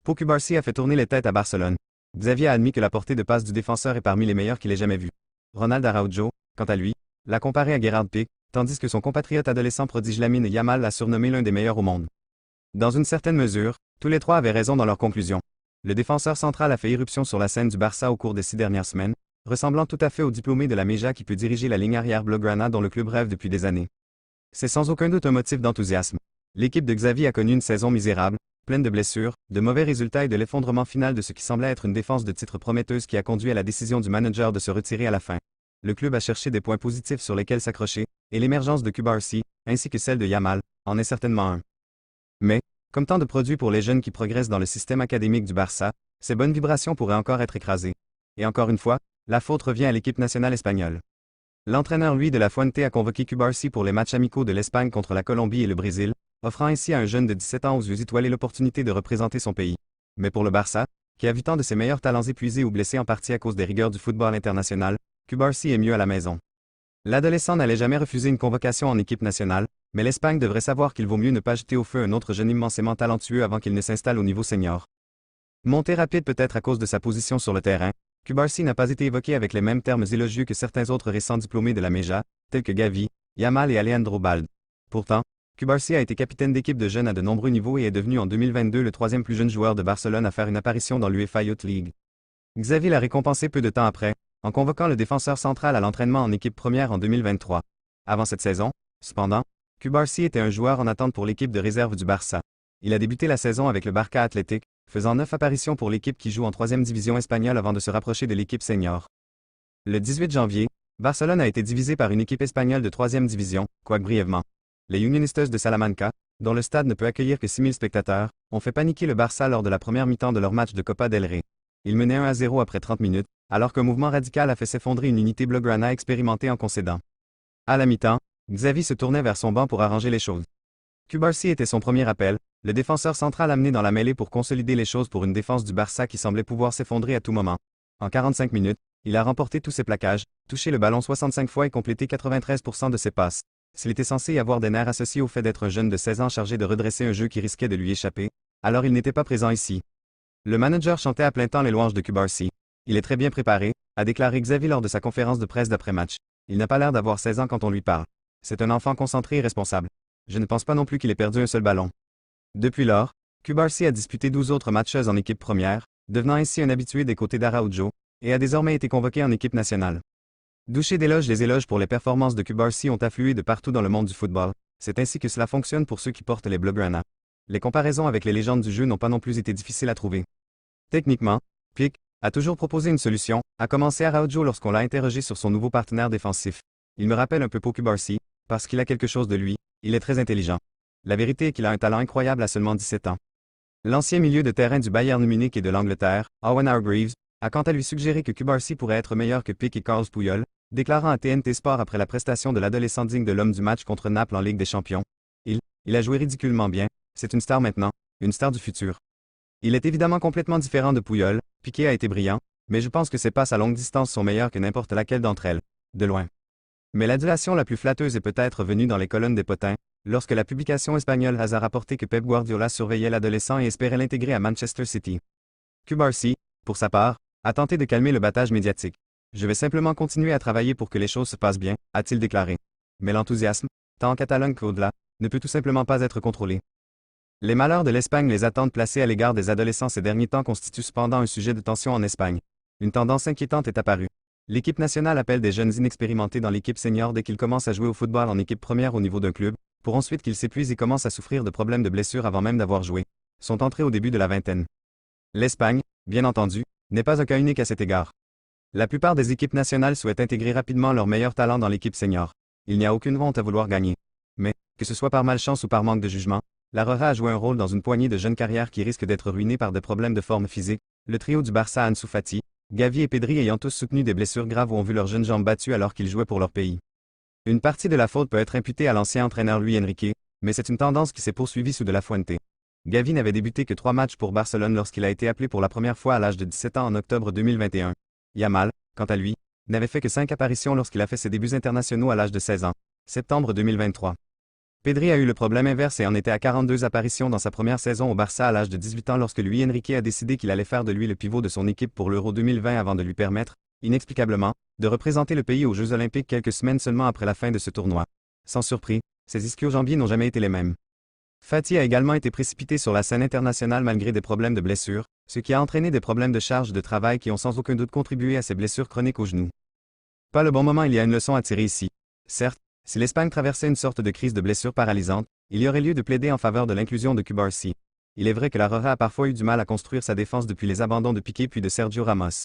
Pau Cubarsí a fait tourner les têtes à Barcelone. Xavi a admis que la portée de passe du défenseur est parmi les meilleures qu'il ait jamais vues. Ronald Araujo, quant à lui, l'a comparé à Gerard Pique, tandis que son compatriote adolescent prodige Lamine Yamal l'a surnommé l'un des meilleurs au monde. Dans une certaine mesure, tous les trois avaient raison dans leur conclusion. Le défenseur central a fait irruption sur la scène du Barça au cours des 6 dernières semaines, ressemblant tout à fait au diplômé de la Meja qui peut diriger la ligne arrière blaugrana dont le club rêve depuis des années. C'est sans aucun doute un motif d'enthousiasme. L'équipe de Xavi a connu une saison misérable, pleine de blessures, de mauvais résultats et de l'effondrement final de ce qui semblait être une défense de titre prometteuse qui a conduit à la décision du manager de se retirer à la fin. Le club a cherché des points positifs sur lesquels s'accrocher, et l'émergence de Cubarsí, ainsi que celle de Yamal, en est certainement un. Mais, comme tant de produits pour les jeunes qui progressent dans le système académique du Barça, ces bonnes vibrations pourraient encore être écrasées. Et encore une fois, la faute revient à l'équipe nationale espagnole. L'entraîneur Luis de la Fuente a convoqué Cubarsí pour les matchs amicaux de l'Espagne contre la Colombie et le Brésil, offrant ainsi à un jeune de 17 ans aux yeux étoilés l'opportunité de représenter son pays. Mais pour le Barça, qui a vu tant de ses meilleurs talents épuisés ou blessés en partie à cause des rigueurs du football international, Cubarsí est mieux à la maison. L'adolescent n'allait jamais refuser une convocation en équipe nationale, mais l'Espagne devrait savoir qu'il vaut mieux ne pas jeter au feu un autre jeune immensément talentueux avant qu'il ne s'installe au niveau senior. Monté rapide peut-être à cause de sa position sur le terrain, Cubarsí n'a pas été évoqué avec les mêmes termes élogieux que certains autres récents diplômés de la Meja, tels que Gavi, Yamal et Alejandro Balde. Pourtant, Cubarsí a été capitaine d'équipe de jeunes à de nombreux niveaux et est devenu en 2022 le troisième plus jeune joueur de Barcelone à faire une apparition dans l'UEFA Youth League. Xavi l'a récompensé peu de temps après, en convoquant le défenseur central à l'entraînement en équipe première en 2023. Avant cette saison, cependant, Cubarsí était un joueur en attente pour l'équipe de réserve du Barça. Il a débuté la saison avec le Barça Athletic, faisant 9 apparitions pour l'équipe qui joue en 3e division espagnole avant de se rapprocher de l'équipe senior. Le 18 janvier, Barcelone a été divisé par une équipe espagnole de 3e division, quoique brièvement. Les Unionistas de Salamanca, dont le stade ne peut accueillir que 6000 spectateurs, ont fait paniquer le Barça lors de la première mi-temps de leur match de Copa del Rey. Ils menaient 1-0 après 30 minutes, alors qu'un mouvement radical a fait s'effondrer une unité blaugrana expérimentée en concédant. À la mi-temps, Xavi se tournait vers son banc pour arranger les choses. Cubarsí était son premier appel, le défenseur central amené dans la mêlée pour consolider les choses pour une défense du Barça qui semblait pouvoir s'effondrer à tout moment. En 45 minutes, il a remporté tous ses plaquages, touché le ballon 65 fois et complété 93% de ses passes. S'il était censé y avoir des nerfs associés au fait d'être un jeune de 16 ans chargé de redresser un jeu qui risquait de lui échapper, alors il n'était pas présent ici. Le manager chantait à plein temps les louanges de Cubarsí. Il est très bien préparé, a déclaré Xavi lors de sa conférence de presse d'après-match. Il n'a pas l'air d'avoir 16 ans quand on lui parle. C'est un enfant concentré et responsable. Je ne pense pas non plus qu'il ait perdu un seul ballon. Depuis lors, Cubarsí a disputé 12 autres matchs en équipe première, devenant ainsi un habitué des côtés d'Araujo, et a désormais été convoqué en équipe nationale. Douché d'éloges, les éloges pour les performances de Cubarsí ont afflué de partout dans le monde du football. C'est ainsi que cela fonctionne pour ceux qui portent les blaugrana. Les comparaisons avec les légendes du jeu n'ont pas non plus été difficiles à trouver. Techniquement, Pique a toujours proposé une solution, a commencé Araujo lorsqu'on l'a interrogé sur son nouveau partenaire défensif. Il me rappelle un peu Pau Cubarsí, parce qu'il a quelque chose de lui, il est très intelligent. La vérité est qu'il a un talent incroyable à seulement 17 ans. L'ancien milieu de terrain du Bayern Munich et de l'Angleterre, Owen Hargreaves, a quant à lui suggéré que Cubarsí pourrait être meilleur que Pique et Carles Puyol, déclarant à TNT Sport après la prestation de l'adolescent digne de l'homme du match contre Naples en Ligue des Champions. Il a joué ridiculement bien, c'est une star maintenant, une star du futur. Il est évidemment complètement différent de Puyol, Piqué a été brillant, mais je pense que ses passes à longue distance sont meilleures que n'importe laquelle d'entre elles, de loin. Mais l'adulation la plus flatteuse est peut-être venue dans les colonnes des potins, lorsque la publication espagnole a rapporté que Pep Guardiola surveillait l'adolescent et espérait l'intégrer à Manchester City. Cubarsí, pour sa part, a tenté de calmer le battage médiatique. Je vais simplement continuer à travailler pour que les choses se passent bien, a-t-il déclaré. Mais l'enthousiasme, tant en Catalogne qu'au-delà, ne peut tout simplement pas être contrôlé. Les malheurs de l'Espagne les attentes placées à l'égard des adolescents ces derniers temps constituent cependant un sujet de tension en Espagne. Une tendance inquiétante est apparue. L'équipe nationale appelle des jeunes inexpérimentés dans l'équipe senior dès qu'ils commencent à jouer au football en équipe première au niveau d'un club, pour ensuite qu'ils s'épuisent et commencent à souffrir de problèmes de blessures avant même d'avoir joué. Sont entrés au début de la vingtaine. L'Espagne, bien entendu, n'est pas un cas unique à cet égard. La plupart des équipes nationales souhaitent intégrer rapidement leurs meilleurs talents dans l'équipe senior. Il n'y a aucune honte à vouloir gagner. Mais, que ce soit par malchance ou par manque de jugement, la Roja a joué un rôle dans une poignée de jeunes carrières qui risquent d'être ruinées par des problèmes de forme physique, le trio du Barça Ansu Fati, Gavi et Pedri ayant tous soutenu des blessures graves ou ont vu leurs jeunes jambes battues alors qu'ils jouaient pour leur pays. Une partie de la faute peut être imputée à l'ancien entraîneur Luis Enrique, mais c'est une tendance qui s'est poursuivie sous de la Fuente. Gavi n'avait débuté que 3 matchs pour Barcelone lorsqu'il a été appelé pour la première fois à l'âge de 17 ans en octobre 2021. Yamal, quant à lui, n'avait fait que 5 apparitions lorsqu'il a fait ses débuts internationaux à l'âge de 16 ans, septembre 2023. Pedri a eu le problème inverse et en était à 42 apparitions dans sa première saison au Barça à l'âge de 18 ans lorsque Luis Enrique a décidé qu'il allait faire de lui le pivot de son équipe pour l'Euro 2020 avant de lui permettre, inexplicablement, de représenter le pays aux Jeux Olympiques quelques semaines seulement après la fin de ce tournoi. Sans surprise, ses ischio-jambiers n'ont jamais été les mêmes. Fati a également été précipité sur la scène internationale malgré des problèmes de blessures, ce qui a entraîné des problèmes de charge de travail qui ont sans aucun doute contribué à ses blessures chroniques au genou. Pas le bon moment, il y a une leçon à tirer ici. Certes, si l'Espagne traversait une sorte de crise de blessure paralysante, il y aurait lieu de plaider en faveur de l'inclusion de Cubarsí. Il est vrai que la Roja a parfois eu du mal à construire sa défense depuis les abandons de Piqué puis de Sergio Ramos.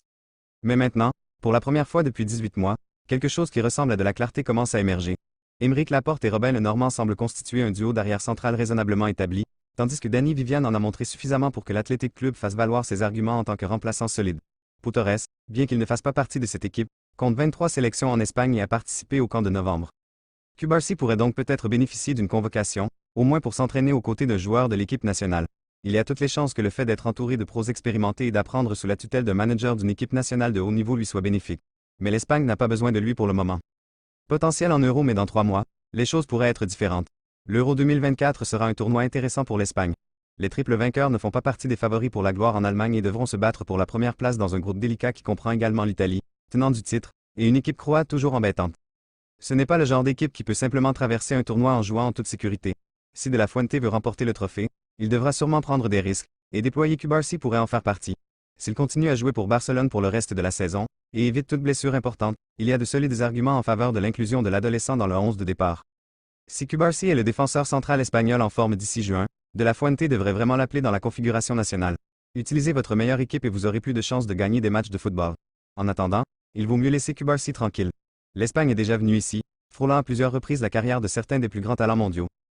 Mais maintenant, pour la première fois depuis 18 mois, quelque chose qui ressemble à de la clarté commence à émerger. Aymeric Laporte et Robin Lenormand semblent constituer un duo d'arrière central raisonnablement établi, tandis que Dani Viviane en a montré suffisamment pour que l'Athletic Club fasse valoir ses arguments en tant que remplaçant solide. Pau Torres, bien qu'il ne fasse pas partie de cette équipe, compte 23 sélections en Espagne et a participé au camp de novembre. Cubarsí pourrait donc peut-être bénéficier d'une convocation, au moins pour s'entraîner aux côtés de joueurs de l'équipe nationale. Il y a toutes les chances que le fait d'être entouré de pros expérimentés et d'apprendre sous la tutelle d'un manager d'une équipe nationale de haut niveau lui soit bénéfique. Mais l'Espagne n'a pas besoin de lui pour le moment. Potentiel en Euro mais dans 3 mois, les choses pourraient être différentes. L'Euro 2024 sera un tournoi intéressant pour l'Espagne. Les triples vainqueurs ne font pas partie des favoris pour la gloire en Allemagne et devront se battre pour la première place dans un groupe délicat qui comprend également l'Italie, tenant du titre, et une équipe croate toujours embêtante. Ce n'est pas le genre d'équipe qui peut simplement traverser un tournoi en jouant en toute sécurité. Si De La Fuente veut remporter le trophée, il devra sûrement prendre des risques, et déployer Cubarsí pourrait en faire partie. S'il continue à jouer pour Barcelone pour le reste de la saison, et évite toute blessure importante, il y a de solides arguments en faveur de l'inclusion de l'adolescent dans le 11 de départ. Si Cubarsí est le défenseur central espagnol en forme d'ici juin, De La Fuente devrait vraiment l'appeler dans la configuration nationale. Utilisez votre meilleure équipe et vous aurez plus de chances de gagner des matchs de football. En attendant, il vaut mieux laisser Cubarsí tranquille. L'Espagne est déjà venue ici, frôlant à plusieurs reprises la carrière de certains des plus grands talents mondiaux.